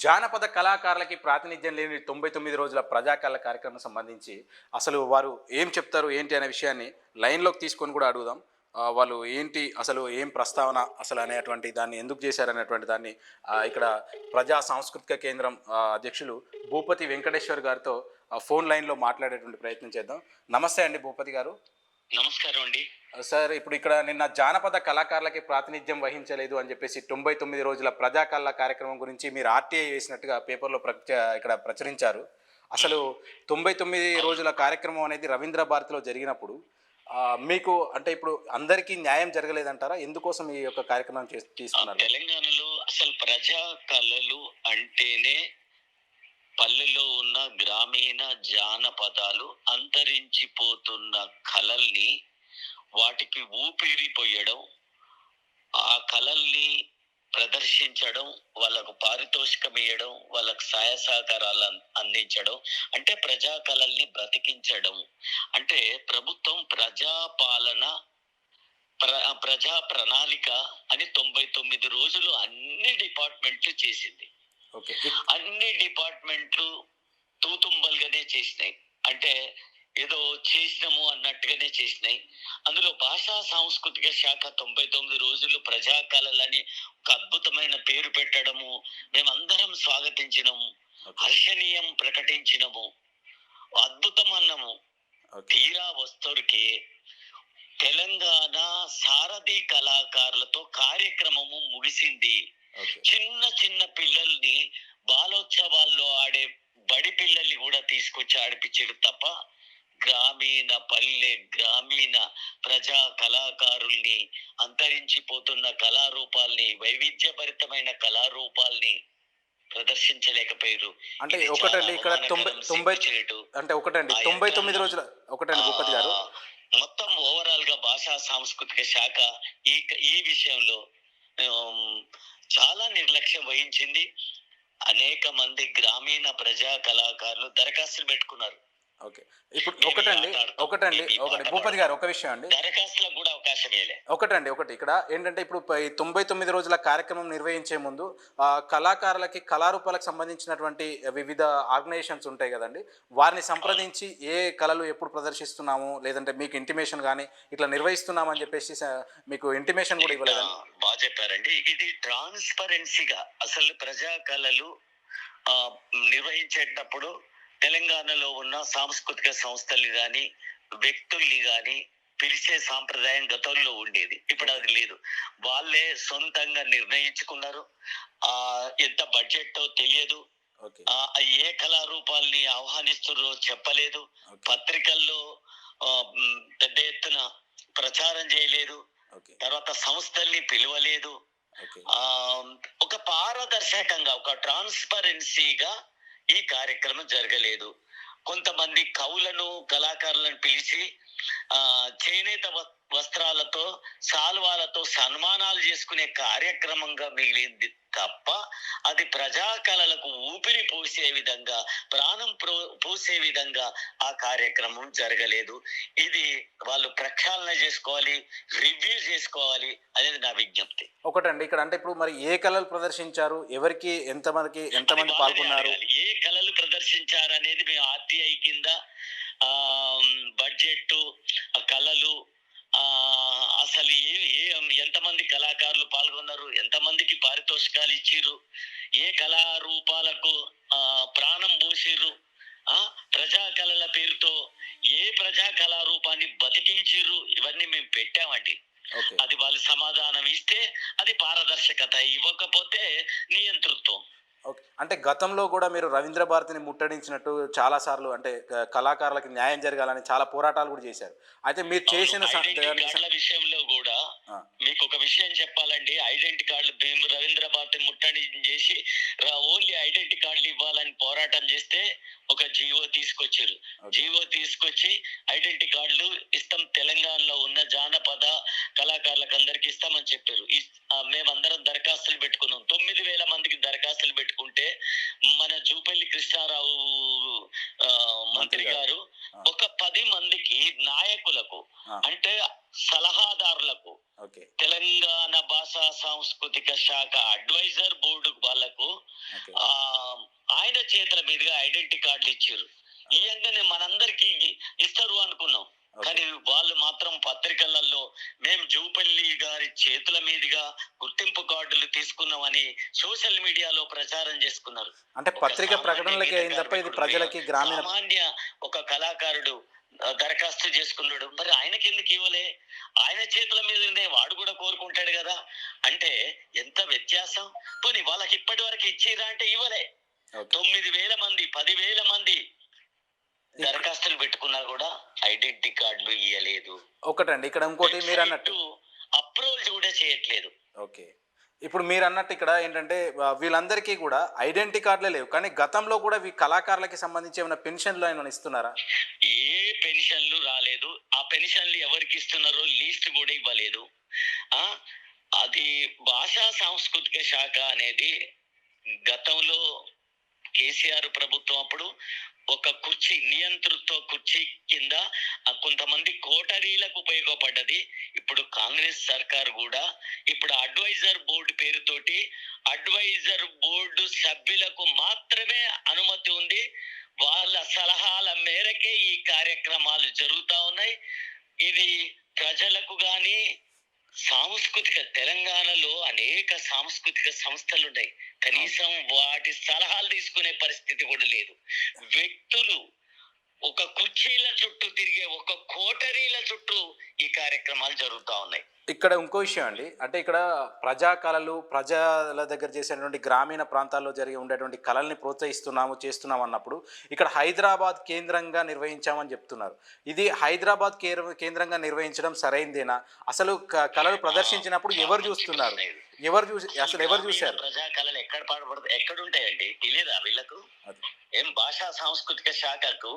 జానపద కళాకారులకి ప్రాతినిధ్యం లేని 99 రోజుల ప్రజాకళ కార్యక్రమం సంబంధించి అసలు వారు ఏం చెప్తారు ఏంటి అనే విషయాన్ని లైన్‌లోకి తీసుకొని కూడా అడుగుదాం. వాళ్ళు ఏంటి అసలు ఏం ప్రస్తావన అసలు అనేటువంటి దాన్ని ఎందుకు చేశారనేటువంటి దాన్ని ఇక్కడ ప్రజా సాంస్కృతిక కేంద్రం అధ్యక్షులు భూపతి వెంకటేశ్వర్ గారితో ఫోన్ లైన్‌లో మాట్లాడేటువంటి ప్రయత్నం చేద్దాం. నమస్తే అండి భూపతి గారు. నమస్కారం అండి. సార్ ఇప్పుడు ఇక్కడ నిన్న జానపద కళాకారులకి ప్రాతినిధ్యం వహించలేదు అని చెప్పేసి 99 రోజుల ప్రజా కళ కార్యక్రమం గురించి మీరు ఆర్‌టిఐ వేసినట్టుగా పేపర్‌లో ఇక్కడ ప్రచురించారు. అసలు 99 రోజుల కార్యక్రమం అనేది రవీంద్ర భారతిలో జరిగినప్పుడు మీకు అంటే ఇప్పుడు అందరికీ న్యాయం జరగలేదంటారా? ఎందుకోసం ఈ యొక్క కార్యక్రమం తీసుకున్నారు? తెలంగాణలో అసలు ప్రజా కళలు అంటేనే పల్లెలో ఉన్న గ్రామీణ జానపదాలు అంతరించిపోతున్న కళల్ని వాటికి ఊపిరిపోయడం, ఆ కళల్ని ప్రదర్శించడం, వాళ్ళకు పారితోషికం ఇయ్యడం, వాళ్ళకు సహాయ సహకారాలు అందించడం, అంటే ప్రజా కళల్ని బ్రతికించడం. అంటే ప్రభుత్వం ప్రజాపాలన ప్రజా ప్రణాళిక అని 99 రోజులు అన్ని డిపార్ట్మెంట్లు చేసింది. ఓకే. అన్ని డిపార్ట్మెంట్లు తూతుంబలుగానే చేసినాయి. అంటే ఏదో చేసినాము అన్నట్టుగానే చేసినాయి. అందులో భాషా సాంస్కృతిక శాఖ 99 రోజులు ప్రజా కళలని ఒక అద్భుతమైన పేరు పెట్టడము మేమందరం స్వాగతించినము, హర్షణీయం ప్రకటించినము, అద్భుతం అన్నము. తీరా వస్తూరికి తెలంగాణ సారథి కళాకారులతో కార్యక్రమము ముగిసింది. చిన్న చిన్న పిల్లల్ని బాలోత్సవాల్లో ఆడే బడి పిల్లల్ని కూడా తీసుకొచ్చి ఆడిపించారు తప్ప గ్రామీణ ప్రజా కళాకారుల్ని, అంతరించిపోతున్న కళారూపాల్ని, వైవిధ్యభరితమైన కళారూపాల్ని ప్రదర్శించలేకపోయారు. అంటే ఒకటండి ఇక్కడ 99 రోజుల ఒకటండి భూపతి గారు. మొత్తం ఓవరాల్ గా భాషా సాంస్కృతిక శాఖ ఈ విషయంలో చాలా నిర్లక్ష్యం వహించింది. అనేక మంది గ్రామీణ ప్రజా కళాకారులు దరఖాస్తులు పెట్టుకున్నారు. ఓకే. ఇప్పుడు ఒకటండి భూపతి గారు ఒక విషయం అండి. దరఖాస్తులకు కూడా అవకాశం ఇవ్వలే. ఒకటి ఇక్కడ ఏంటంటే ఇప్పుడు 99 రోజుల కార్యక్రమం నిర్వహించే ముందు కళాకారులకి కళారూపాలకు సంబంధించినటువంటి వివిధ ఆర్గనైజేషన్స్ ఉంటాయి కదండి. వారిని సంప్రదించి ఏ కళలు ఎప్పుడు ప్రదర్శిస్తున్నాము లేదంటే మీకు ఇంటిమేషన్ కానీ ఇట్లా నిర్వహిస్తున్నామని చెప్పేసి మీకు ఇంటిమేషన్ కూడా ఇవ్వలేదు. బాగా చెప్పారండి. ఇది ట్రాన్స్పరెన్సీగా అసలు ప్రజా కళలు నిర్వహించేటప్పుడు తెలంగాణలో ఉన్న సాంస్కృతిక సంస్థల్ని కానీ వ్యక్తుల్ని కానీ పిలిచే సాంప్రదాయం గతంలో ఉండేది. ఇప్పుడు అది లేదు. వాళ్ళే సొంతంగా నిర్ణయించుకున్నారు. ఎంత బడ్జెట్ తెలియదు, ఏ కళారూపాల్ని ఆహ్వానిస్తున్నారో చెప్పలేదు, పత్రికల్లో పెద్ద ఎత్తున ప్రచారం చేయలేదు, తర్వాత సంస్థల్ని పిలవలేదు. ఒక పారదర్శకంగా ఒక ట్రాన్స్పరెన్సీగా ఈ కార్యక్రమం జరగలేదు. కొంతమంది కవులను కళాకారులను పిలిచి చేనేత వస్త్రాలతో సాల్వాలతో సన్మానాలు చేసుకునే కార్యక్రమంగా మిగిలింది తప్ప అది ప్రజా కళలకు ఊపిరి పోసే విధంగా, ప్రాణం పోసే విధంగా ఆ కార్యక్రమం జరగలేదు. ఇది వాళ్ళు ప్రక్షాళన చేసుకోవాలి, రివ్యూ చేసుకోవాలి అనేది నా విజ్ఞప్తి. ఒకటండి ఇక్కడ అంటే ఇప్పుడు మరి ఏ కళలు ప్రదర్శించారు, ఎవరికి ఎంతమంది పాల్గొన్నారు, ఏ కళలు ప్రదర్శించారు అనేది మేము ఆర్టీఐ కింద బడ్జెట్, కళలు, అసలు ఎంతమంది కళాకారులు పాల్గొన్నారు, ఎంతమందికి పారితోషికాలు ఇచ్చిర్రు, ఏ కళారూపాలకు ప్రాణం పోసిర్రు, ప్రజా కళల పేరుతో ఏ ప్రజా కళారూపాన్ని బతికించిర్రు, ఇవన్నీ మేము పెట్టామండి. అది వాళ్ళు సమాధానం ఇస్తే అది పారదర్శకత, ఇవ్వకపోతే నియంతృత్వం. ఓకే. అంటే గతంలో కూడా మీరు రవీంద్ర భారతిని ముట్టడించినట్టు చాలాసార్లు అంటే కళాకారులకు న్యాయం జరగాలని చాలా పోరాటాలు కూడా చేశారు. అయితే మీరు చేసిన విషయంలో కూడా మీకు ఒక విషయం చెప్పాలండి. ఐడెంటిటీ కార్డులు మేము రవీంద్ర భారతిని ముట్టడి చేసి ఓన్లీ ఐడెంటిటీ కార్డులు ఇవ్వాలని పోరాటం చేస్తే ఒక జీవో తీసుకొచ్చారు. జీవో తీసుకొచ్చి ఐడెంటిటీ కార్డులు ఇస్తాం, తెలంగాణలో ఉన్న జానపద కళాకారులకు అందరికి ఇస్తామని చెప్పారు. మేమందరం దరఖాస్తులు పెట్టుకున్నాం. 9,000 మందికి దరఖాస్తులు పెట్టుకుంటే మన జూపల్లి కృష్ణారావు మంత్రి గారు ఒక 10 మందికి నాయకులకు అంటే సలహాదారులకు తెలంగాణ భాషా సాంస్కృతిక శాఖ అడ్వైజర్ బోర్డు వాళ్ళకు చేతుల మీదుగా ఐడెంటిటీ కార్డులు ఇచ్చారు. ఇయంగానే మనందరికి ఇస్తారు అనుకున్నాం. కానీ వాళ్ళు మాత్రం పత్రికలలో మేము జూపల్లి గారి చేతుల మీదుగా గుర్తింపు కార్డులు తీసుకున్నామని సోషల్ మీడియాలో ప్రచారం చేసుకున్నారు. అంటే పత్రిక ప్రకటనలకి అయింది తప్ప ఇది ప్రజలకి గ్రామీణ సామాన్య ఒక కళాకారుడు దరఖాస్తు చేసుకున్నాడు, మరి ఆయనకి ఎందుకు ఇవ్వలే? ఆయన చేతుల మీదనే వాడు కూడా కోరుకుంటాడు కదా. అంటే ఎంత వ్యత్యాసం. పోనీ వాళ్ళకి ఇప్పటి వరకు ఇచ్చిరా అంటే ఇవ్వలే. 9,000 మంది 10,000 మంది దరఖాస్తులు పెట్టుకున్నా కూడా ఐడెంటిటీ కార్డులు ఇవ్వలేదు. ఒకటండి, ఇక్కడ ఇంకోటి మీరు అన్నట్టు అప్రూవల్ కూడా చేయట్లేదు. ఓకే, ఇప్పుడు మీరు అన్నట్టు ఇక్కడ ఏంటంటే వీళ్ళందరికీ కూడా ఐడెంటిటీ కార్డులే లేవు, కానీ గతంలో కూడా ఈ కళాకారులకి సంబంధించి ఏమైనా పెన్షన్లు ఏమైనా ఇస్తున్నారా? ఏ పెన్షన్లు రాలేదు. ఆ పెన్షన్లు ఎవరికి ఇస్తున్నారో లిస్ట్ కూడా ఇవ్వలేదు. అది భాషా సాంస్కృతిక శాఖ అనేది గతంలో కేసీఆర్ ప్రభుత్వం అప్పుడు ఒక కుర్చీ, నియంతృత్వ కుర్చీ కింద కొంతమంది కోటరీలకు ఉపయోగపడ్డది. ఇప్పుడు కాంగ్రెస్ సర్కార్ కూడా ఇప్పుడు అడ్వైజర్ బోర్డు పేరుతోటి అడ్వైజర్ బోర్డు సభ్యులకు మాత్రమే అనుమతి ఉంది. వాళ్ళ సలహాల మేరకే ఈ కార్యక్రమాలు జరుగుతా ఉన్నాయి. ఇది ప్రజలకు గాని సాంస్కృతిక, తెలంగాణలో అనేక సాంస్కృతిక సంస్థలు ఉన్నాయి, కనీసం వాటి సలహాలు తీసుకునే పరిస్థితి కూడా లేదు. వ్యక్తులు ఒక కుర్చీల చుట్టూ తిరిగే ఒక కోటరీల చుట్టూ ఈ కార్యక్రమాలు జరుగుతూ ఉన్నాయి. ఇక్కడ ఇంకో విషయం అండి, అంటే ఇక్కడ ప్రజా కళలు, ప్రజల దగ్గర చేసేటువంటి గ్రామీణ ప్రాంతాల్లో జరిగి ఉండేటువంటి కళల్ని ప్రోత్సహిస్తున్నాము, చేస్తున్నాము అన్నప్పుడు ఇక్కడ హైదరాబాద్ కేంద్రంగా నిర్వహించామని చెప్తున్నారు. ఇది హైదరాబాద్ కేంద్రంగా నిర్వహించడం సరైందేనా? అసలు కళలు ప్రదర్శించినప్పుడు ఎవరు చూస్తున్నారు? ఎవరు చూశారు? ప్రజా కళలు ఎక్కడ పాడబడతాయి, ఎక్కడుంటాయండి? తెలియదా వీళ్ళకు? ఏం భాషా సాంస్కృతిక శాఖకు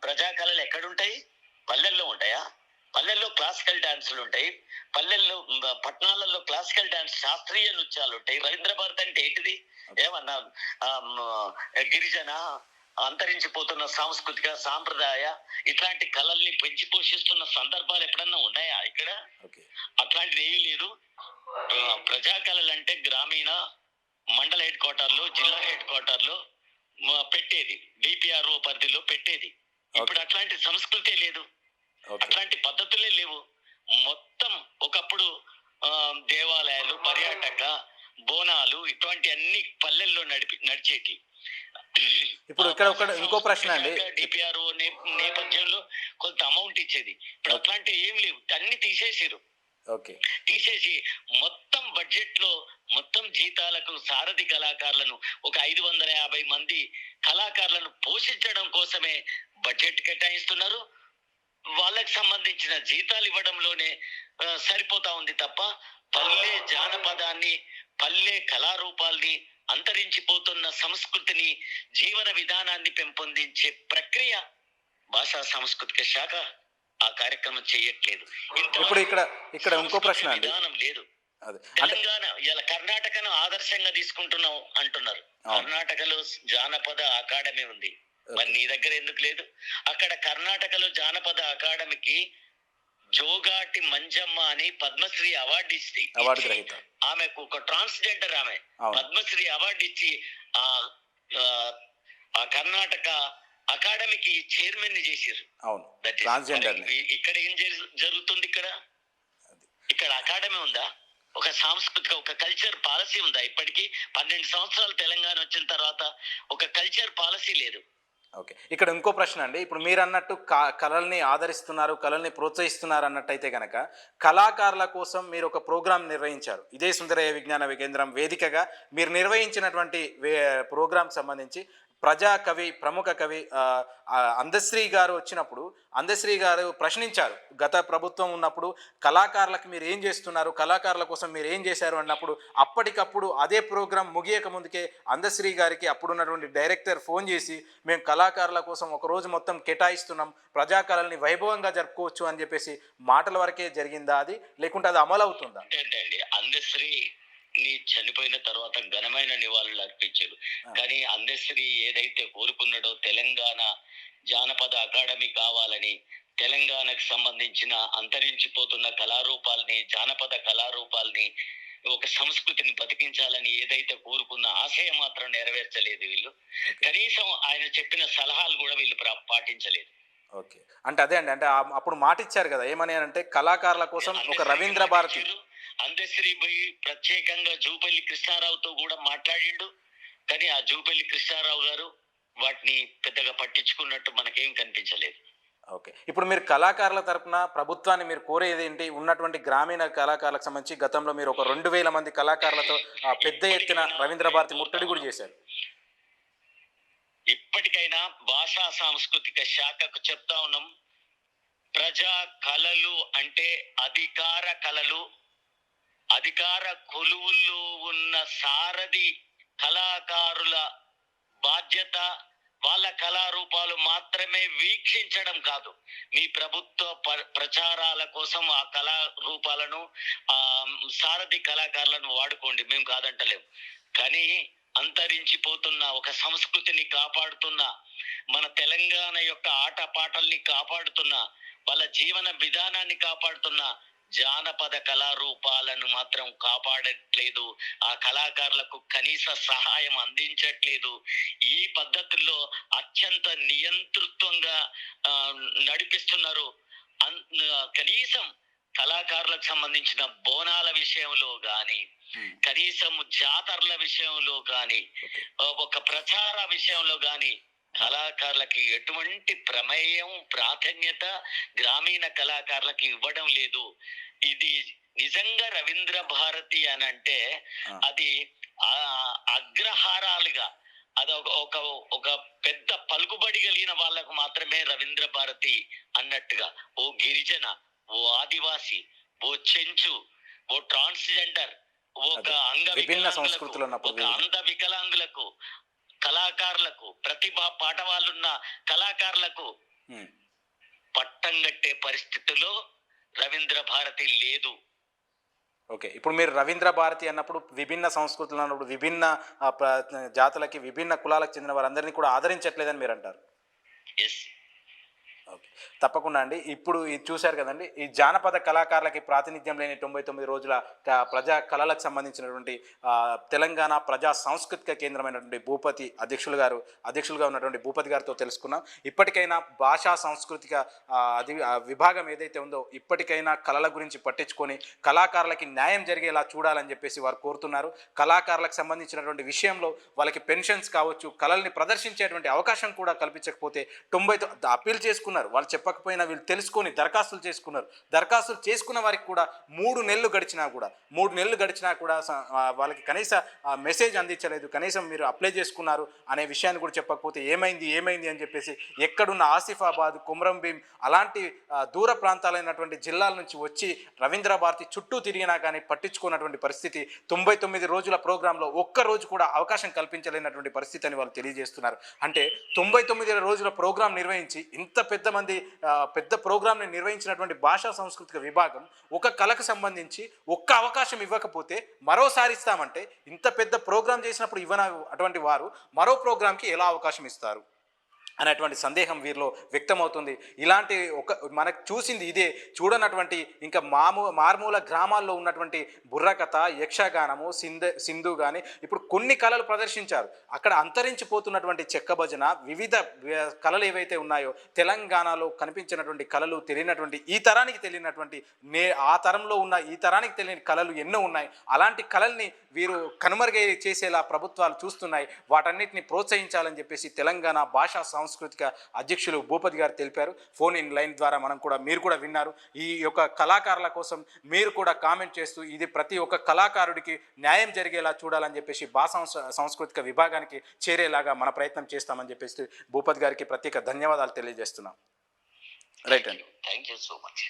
ప్రజా కళలు ఎక్కడుంటాయి? పల్లెల్లో ఉంటాయా? పల్లెల్లో క్లాసికల్ డాన్సులు ఉంటాయి, పల్లెల్లో పట్టణాలలో క్లాసికల్ డాన్స్, శాస్త్రీయ నృత్యాలు ఉంటాయి. రవీంద్ర భారతి అంటే ఏంటిది? ఏమన్నా గిరిజన అంతరించిపోతున్న సాంస్కృతిక సాంప్రదాయ ఇట్లాంటి కళల్ని పెంచి పోషిస్తున్న సందర్భాలు ఎప్పుడన్నా ఉన్నాయా ఇక్కడ? అట్లాంటిది ఏమీ లేదు. ప్రజా కళలు అంటే గ్రామీణ మండల హెడ్ క్వార్టర్లో, జిల్లా హెడ్ క్వార్టర్లో పెట్టేది, డిపిఆర్ఓ పరిధిలో పెట్టేది. ఇప్పుడు అట్లాంటి సంస్కృతే లేదు, అట్లాంటి పద్ధతులే లేవు. మొత్తం ఒకప్పుడు దేవాలయాలు, పర్యాటక బోనాలు ఇటువంటి అన్ని పల్లెల్లో నడిచేటి. ఇప్పుడు ఇక్కడ ఇంకో ప్రశ్న అండి, డిపిఆర్ఓ నేపథ్యంలో కొంత అమౌంట్ ఇచ్చేది. ఇప్పుడు అట్లాంటివి ఏం లేవు, అన్ని తీసేసారు. తీసేసి మొత్తం బడ్జెట్ లో మొత్తం జీతాలకు సారథి కళాకారులను ఒక 550 మంది కళాకారులను పోషించడం కోసమే బడ్జెట్ కేటాయిస్తున్నారు. వాళ్ళకి సంబంధించిన జీతాలు ఇవ్వడంలోనే సరిపోతా ఉంది తప్ప పల్లె జానపదాన్ని, పల్లె కళారూపాల్ని, అంతరించిపోతున్న సంస్కృతిని, జీవన విధానాన్ని పెంపొందించే ప్రక్రియ భాషా సాంస్కృతిక శాఖ ఆ కార్యక్రమం చేయట్లేదు. ఇప్పుడు ఇక్కడ ఇంకో ప్రశ్న అండి, విధానం లేదు. తెలంగాణ ఇలా కర్ణాటకను ఆదర్శంగా తీసుకుంటున్నాం అంటున్నారు. కర్ణాటకలో జానపద అకాడమీ ఉంది, మరి నీ దగ్గర ఎందుకు లేదు? అక్కడ కర్ణాటకలో జానపద అకాడమీకి జోగాటి మంజమ్మ అని పద్మశ్రీ అవార్డు ఇచ్చి, ఆమెకు ఒక ట్రాన్స్జెండర్ ఆమె పద్మశ్రీ అవార్డు ఇచ్చి ఆ కర్ణాటక అకాడమీకి చైర్మన్ ని చేశారు. ఇక్కడ ఏం జరుగుతుంది? ఇక్కడ అకాడమీ ఉందా? ఒక సాంస్కృతిక, ఒక కల్చర్ పాలసీ ఉందా? ఇప్పటికీ 12 సంవత్సరాలు తెలంగాణ వచ్చిన తర్వాత ఒక కల్చర్ పాలసీ లేదు. ఓకే, ఇక్కడ ఇంకో ప్రశ్న అండి, ఇప్పుడు మీరు అన్నట్టు కళల్ని ఆదరిస్తున్నారు, కళల్ని ప్రోత్సహిస్తున్నారు అన్నట్టయితే కనుక కళాకారుల కోసం మీరు ఒక ప్రోగ్రాం నిర్వహించారు. ఇదే సుందరయ్య విజ్ఞాన కేంద్రం వేదికగా మీరు నిర్వహించినటువంటి ప్రోగ్రాం సంబంధించి ప్రజా కవి, ప్రముఖ కవి అందశ్రీ గారు వచ్చినప్పుడు అందశ్రీ గారు ప్రశ్నించారు, గత ప్రభుత్వం ఉన్నప్పుడు కళాకారులకు మీరు ఏం చేస్తున్నారు, కళాకారుల కోసం మీరు ఏం చేశారు అన్నప్పుడు అప్పటికప్పుడు అదే ప్రోగ్రాం ముగియక ముందుకే అందశ్రీ గారికి అప్పుడున్నటువంటి డైరెక్టర్ ఫోన్ చేసి మేము కళాకారుల కోసం ఒక రోజు మొత్తం కేటాయిస్తున్నాం, ప్రజా కళల్ని వైభవంగా జరుపుకోవచ్చు అని చెప్పేసి మాటల వరకే జరిగిందా అది, లేకుంటే అది అమలు అవుతుందా? అందశ్రీ చనిపోయిన తర్వాత ఘనమైన నివాళులు అర్పించారు. కానీ అందశ్రీ ఏదైతే కోరుకున్నాడో తెలంగాణ జానపద అకాడమీ కావాలని, తెలంగాణకు సంబంధించిన అంతరించిపోతున్న కళారూపాలని, జానపద కళారూపాలని ఒక సంస్కృతిని బతికించాలని ఏదైతే కోరుకున్న ఆశయం మాత్రం నెరవేర్చలేదు వీళ్ళు. కనీసం ఆయన చెప్పిన సలహాలు కూడా వీళ్ళు పాటించలేదు. ఓకే. అంటే అదే అండి. అంటే అప్పుడు మాట ఇచ్చారు కదా! ఏమని అంటే కళాకారుల కోసం ఒక రవీంద్ర భారతి. అందశ్రీ పోయి ప్రత్యేకంగా జూపల్లి కృష్ణారావుతో కూడా మాట్లాడిండు. కానీ ఆ జూపల్లి కృష్ణారావు గారు వాటిని పెద్దగా పట్టించుకున్నట్టు మనకేం కనిపించలేదు. ఓకే. ఇప్పుడు మీరు కళాకారుల తరపున ప్రభుత్వాన్ని మీరు కోరేది ఏంటి? ఉన్నటువంటి గ్రామీణ కళాకారులకు సంబంధించి గతంలో మీరు ఒక 2000 మంది కళాకారులతో పెద్ద ఎత్తున రవీంద్ర భారతి ముట్టడి కూడా చేశారు. ఇప్పటికైనా భాషా సాంస్కృతిక శాఖకు చెప్తా ఉన్నాం, ప్రజా కళలు అంటే అధికార కళలు, అధికార కొలువుల్లో ఉన్న సారథి కళాకారుల బాధ్యత వాళ్ళ కళారూపాలు మాత్రమే వీక్షించడం కాదు. మీ ప్రభుత్వ ప్రచారాల కోసం ఆ కళారూపాలను ఆ సారథి కళాకారులను వాడుకోండి, మేము కాదంటలేము. కానీ అంతరించిపోతున్న ఒక సంస్కృతిని కాపాడుతున్న, మన తెలంగాణ యొక్క ఆటపాటల్ని కాపాడుతున్న, వాళ్ళ జీవన విధానాన్ని కాపాడుతున్న జానపద కళారూపాలను మాత్రం కాపాడట్లేదు. ఆ కళాకారులకు కనీస సహాయం అందించట్లేదు. ఈ పద్ధతుల్లో అత్యంత నియంతృత్వంగా నడిపిస్తున్నారు. కనీసం కళాకారులకు సంబంధించిన బోనాల విషయంలో గాని, కనీసం జాతరల విషయంలో గాని, ఒక ప్రచార విషయంలో గాని కళాకారులకి ఎటువంటి ప్రమేయం, ప్రాధాన్యత గ్రామీణ కళాకారులకి ఇవ్వడం లేదు. ఇది నిజంగా రవీంద్ర భారతి అని అంటే అది అగ్రహారాలుగా, అది ఒక ఒక పెద్ద పలుకుబడి కలిగిన వాళ్ళకు మాత్రమే రవీంద్ర భారతి అన్నట్టుగా, ఓ గిరిజన, ఓ ఆదివాసి, ఓ చెంచు, ఓ ట్రాన్స్జెండర్, ఒక అంధ వికలాంగులకు, కళాకారులకు, ప్రతిభా పాఠవాళ్ళున్న కళాకారులకు పట్టం కట్టే పరిస్థితిలో రవీంద్ర భారతి లేదు. ఓకే. ఇప్పుడు మీరు రవీంద్ర భారతి అన్నప్పుడు విభిన్న సంస్కృతులు అన్నప్పుడు విభిన్న జాతులకి, విభిన్న కులాలకు చెందిన వారందరినీ కూడా ఆదరించట్లేదని మీరు అంటారు. ఓకే. తప్పకుండా అండి. ఇప్పుడు ఇది చూశారు కదండి, ఈ జానపద కళాకారులకి ప్రాతినిధ్యం లేని 99 రోజుల ప్రజా కళలకు సంబంధించినటువంటి తెలంగాణ ప్రజా సాంస్కృతిక కేంద్రమైనటువంటి భూపతి అధ్యక్షులుగా ఉన్నటువంటి భూపతి గారితో తెలుసుకున్నాం. ఇప్పటికైనా భాషా సాంస్కృతిక విభాగం ఏదైతే ఉందో ఇప్పటికైనా కళల గురించి పట్టించుకొని కళాకారులకి న్యాయం జరిగేలా చూడాలని చెప్పేసి వారు కోరుతున్నారు. కళాకారులకు సంబంధించినటువంటి విషయంలో వాళ్ళకి పెన్షన్స్ కావచ్చు, కళల్ని ప్రదర్శించేటువంటి అవకాశం కూడా కల్పించకపోతే అప్పీల్ చేసుకున్నారు. వాళ్ళు చెప్పకపోయినా వీళ్ళు తెలుసుకొని దరఖాస్తులు చేసుకున్న వారికి కూడా 3 నెలలు గడిచినా కూడా వాళ్ళకి కనీస మెసేజ్ అందించలేదు. కనీసం మీరు అప్లై చేసుకున్నారు అనే విషయాన్ని కూడా చెప్పకపోతే ఏమైంది అని చెప్పేసి ఎక్కడున్న ఆసిఫాబాద్, కుమ్రం భీం అలాంటి దూర ప్రాంతాలైనటువంటి జిల్లాల నుంచి వచ్చి రవీంద్ర భారతి చుట్టూ తిరిగినా కానీ పట్టించుకున్నటువంటి పరిస్థితి, 99 రోజుల ప్రోగ్రాంలో ఒక్కరోజు కూడా అవకాశం కల్పించలేనటువంటి పరిస్థితి అని వాళ్ళు తెలియజేస్తున్నారు. అంటే 99 రోజుల ప్రోగ్రాం నిర్వహించి ఇంత పెద్ద ప్రోగ్రాంని నిర్వహించినటువంటి భాషా సాంస్కృతిక విభాగం ఒక కళకు సంబంధించి ఒక్క అవకాశం ఇవ్వకపోతే మరోసారి ఇస్తామంటే, ఇంత పెద్ద ప్రోగ్రాం చేసినప్పుడు అటువంటి వారు మరో ప్రోగ్రాంకి ఎలా అవకాశం ఇస్తారు అనేటువంటి సందేహం వీరిలో వ్యక్తమవుతుంది. ఇలాంటి మనకు చూసింది ఇదే, చూడనటువంటి ఇంకా మారుమూల గ్రామాల్లో ఉన్నటువంటి బుర్రకథ, యక్షగానము, సింధు కానీ ఇప్పుడు కొన్ని కళలు ప్రదర్శించారు. అక్కడ అంతరించిపోతున్నటువంటి చెక్క భజన, వివిధ కళలు ఏవైతే ఉన్నాయో తెలంగాణలో కనిపించినటువంటి కళలు తెలియనటువంటి ఈ తరానికి తెలియనటువంటి ఆ తరంలో ఉన్న ఈ తరానికి తెలియని కళలు ఎన్నో ఉన్నాయి. అలాంటి కళల్ని వీరు కనుమరుగై చేసేలా ప్రభుత్వాలు చూస్తున్నాయి. వాటన్నిటిని ప్రోత్సహించాలని చెప్పేసి తెలంగాణ భాషా సాంస్కృతిక అధ్యక్షులు భూపతి గారు తెలిపారు. ఫోన్ ఇన్ లైన్ ద్వారా మీరు కూడా విన్నారు. ఈ యొక్క కళాకారుల కోసం మీరు కూడా కామెంట్ చేస్తూ ఇది ప్రతి ఒక్క కళాకారుడికి న్యాయం జరిగేలా చూడాలని చెప్పేసి భాషా సాంస్కృతిక విభాగానికి చేరేలాగా మన ప్రయత్నం చేస్తామని చెప్పేసి భూపతి గారికి ప్రత్యేక ధన్యవాదాలు తెలియజేస్తున్నాం. రైట్ అండి. Thank you so much.